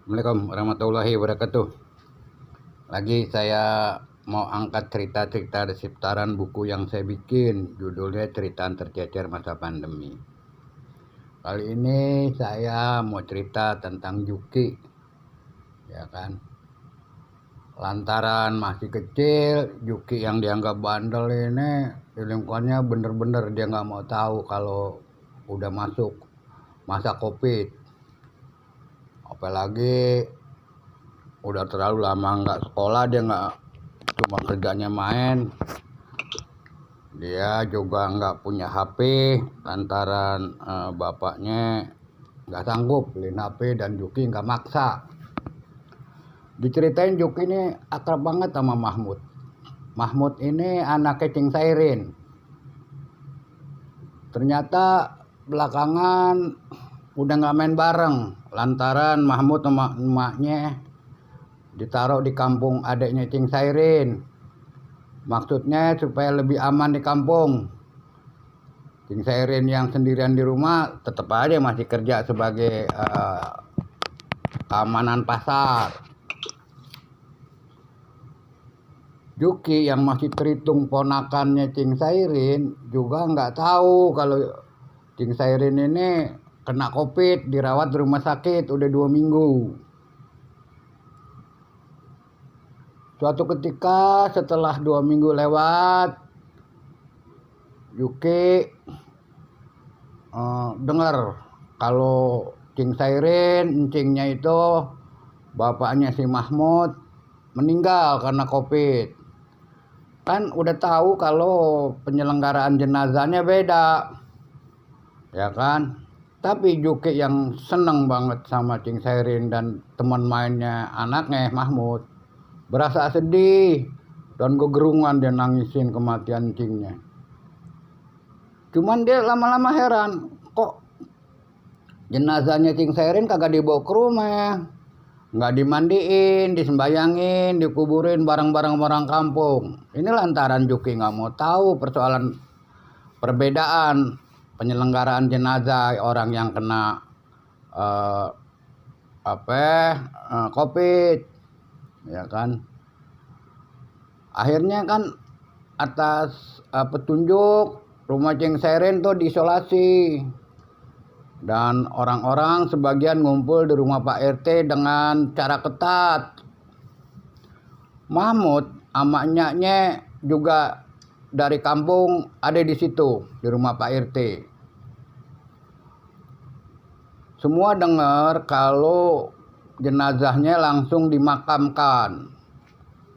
Assalamualaikum warahmatullahi wabarakatuh. Lagi saya mau angkat cerita-cerita dari seputaran buku yang saya bikin. Judulnya Cerita Tercecer Masa Pandemi. Kali ini saya mau cerita tentang Juki, ya kan. Lantaran masih kecil, Juki yang dianggap bandel ini di lingkungannya bener-bener dia nggak mau tahu kalau udah masuk masa COVID. Apalagi udah terlalu lama nggak sekolah, dia nggak cuma kerjanya main, dia juga nggak punya HP lantaran bapaknya nggak sanggup beliin HP dan Juki nggak maksa. Diceritain Juki ini akrab banget sama Mahmud. Mahmud ini anaknya Cing Sairin. Ternyata belakangan udah nggak main bareng lantaran Mahmud sama emaknya ditaruh di kampung adiknya Cing Sairin. Maksudnya supaya lebih aman di kampung. Cing Sairin yang sendirian di rumah tetap aja masih kerja sebagai keamanan pasar. Juki yang masih terhitung ponakannya Cing Sairin juga nggak tahu kalau Cing Sairin ini kena COVID, dirawat di rumah sakit udah 2 minggu. Suatu ketika setelah 2 minggu lewat, Juki dengar kalau Cing Sairin, encingnya itu bapaknya si Mahmud meninggal karena COVID. Kan udah tahu kalau penyelenggaraan jenazahnya beda, ya kan. Tapi Juki yang seneng banget sama Cing Sairin dan teman mainnya anaknya Mahmud berasa sedih dan kegerungan, dia nangisin kematian Cingnya. Cuman dia lama-lama heran, kok jenazahnya Cing Sairin kagak dibawa ke rumah, nggak dimandiin, disembayangin, dikuburin bareng-bareng orang kampung. Ini lantaran Juki nggak mau tahu persoalan perbedaan penyelenggaraan jenazah orang yang kena COVID, ya kan. Akhirnya kan atas petunjuk rumah Cing Sairin tuh diisolasi. Dan orang-orang sebagian ngumpul di rumah Pak RT dengan cara ketat. Mahmud sama enyaknya juga dari kampung ada di situ di rumah Pak RT. Semua dengar kalau jenazahnya langsung dimakamkan.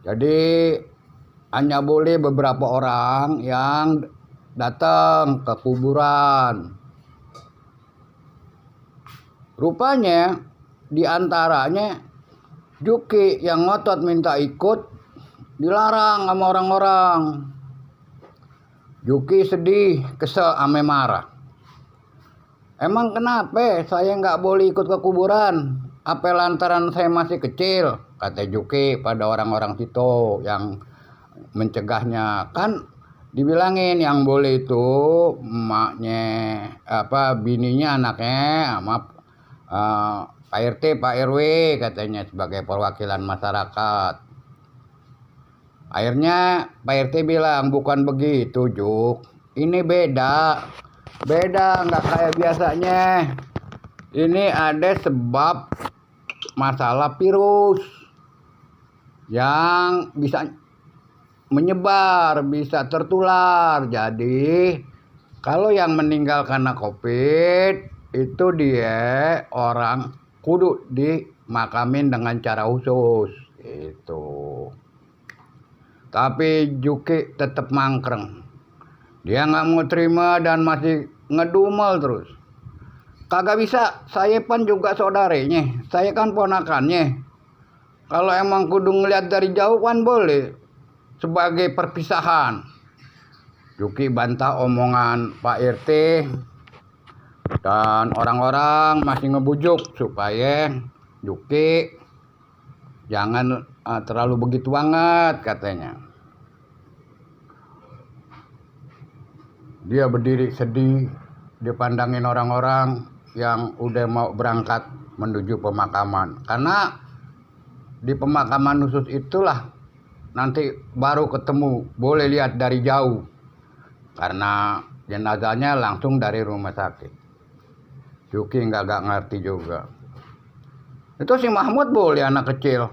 Jadi hanya boleh beberapa orang yang datang ke kuburan. Rupanya diantaranya Juki yang ngotot minta ikut dilarang sama orang-orang. Juki sedih, kesel, ame marah. Emang kenapa saya nggak boleh ikut ke kuburan? Apa lantaran saya masih kecil? Kata Juki pada orang-orang situ yang mencegahnya. Kan dibilangin yang boleh itu emaknya, bininya, anaknya, sama Pak RT, Pak RW katanya sebagai perwakilan masyarakat. Akhirnya Pak RT bilang, bukan begitu Juk, ini beda, nggak kayak biasanya. Ini ada sebab masalah virus yang bisa menyebar, bisa tertular. Jadi kalau yang meninggal karena COVID itu dia orang kudu dimakamin dengan cara khusus itu. Tapi Juki tetap mangkreng. Dia nggak mau terima dan masih ngedumel terus. Kagak bisa, saya kan juga saudaranya, saya kan ponakannya. Kalau emang kudu ngeliat dari jauh kan boleh sebagai perpisahan. Juki bantah omongan Pak RT. Dan orang-orang masih ngebujuk supaya Juki jangan terlalu begitu banget katanya. Dia berdiri sedih, dipandangin orang-orang, yang udah mau berangkat menuju pemakaman. Karena di pemakaman khusus itulah nanti baru ketemu, boleh lihat dari jauh. Karena jenazahnya langsung dari rumah sakit. Juki nggak ngerti juga. Itu si Mahmud boleh anak kecil.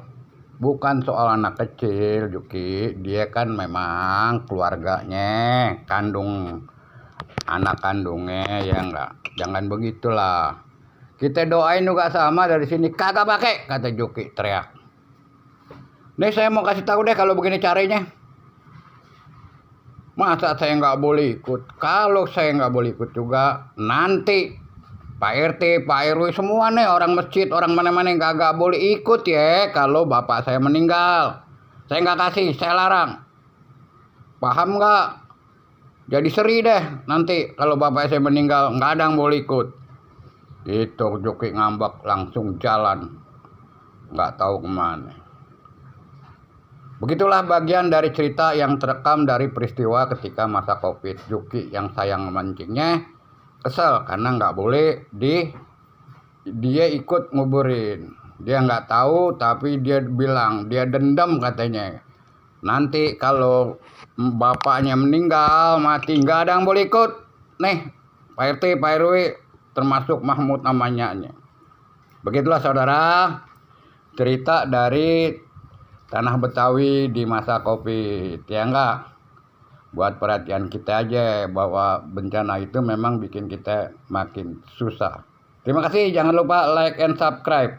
Bukan soal anak kecil, Juki. Dia kan memang keluarganya, anak kandungnya, ya enggak. Jangan begitulah. Kita doain juga sama dari sini. Kagak pakai, kata Juki teriak. Nih saya mau kasih tahu deh kalau begini caranya. Masa saya nggak boleh ikut? Kalau saya nggak boleh ikut juga, nanti Pak RT, Pak RW semua nih, orang masjid, orang mana-mana nggak boleh ikut ya kalau bapak saya meninggal. Saya nggak kasih, saya larang. Paham nggak? Jadi seri deh nanti kalau bapak saya meninggal, nggak ada yang boleh ikut. Itu Juki ngambek langsung jalan. Nggak tahu kemana. Begitulah bagian dari cerita yang terekam dari peristiwa ketika masa Covid. Juki yang sayang memancingnya kesel karena nggak boleh dia ikut nguburin. Dia nggak tahu tapi dia bilang dia dendam katanya. Nanti kalau bapaknya meninggal mati nggak ada yang boleh ikut. Nih Pak RT, Pak RW termasuk Mahmud namanya. Begitulah saudara cerita dari Tanah Betawi di masa Covid, ya enggak? Buat perhatian kita aja bahwa bencana itu memang bikin kita makin susah. Terima kasih, jangan lupa like and subscribe.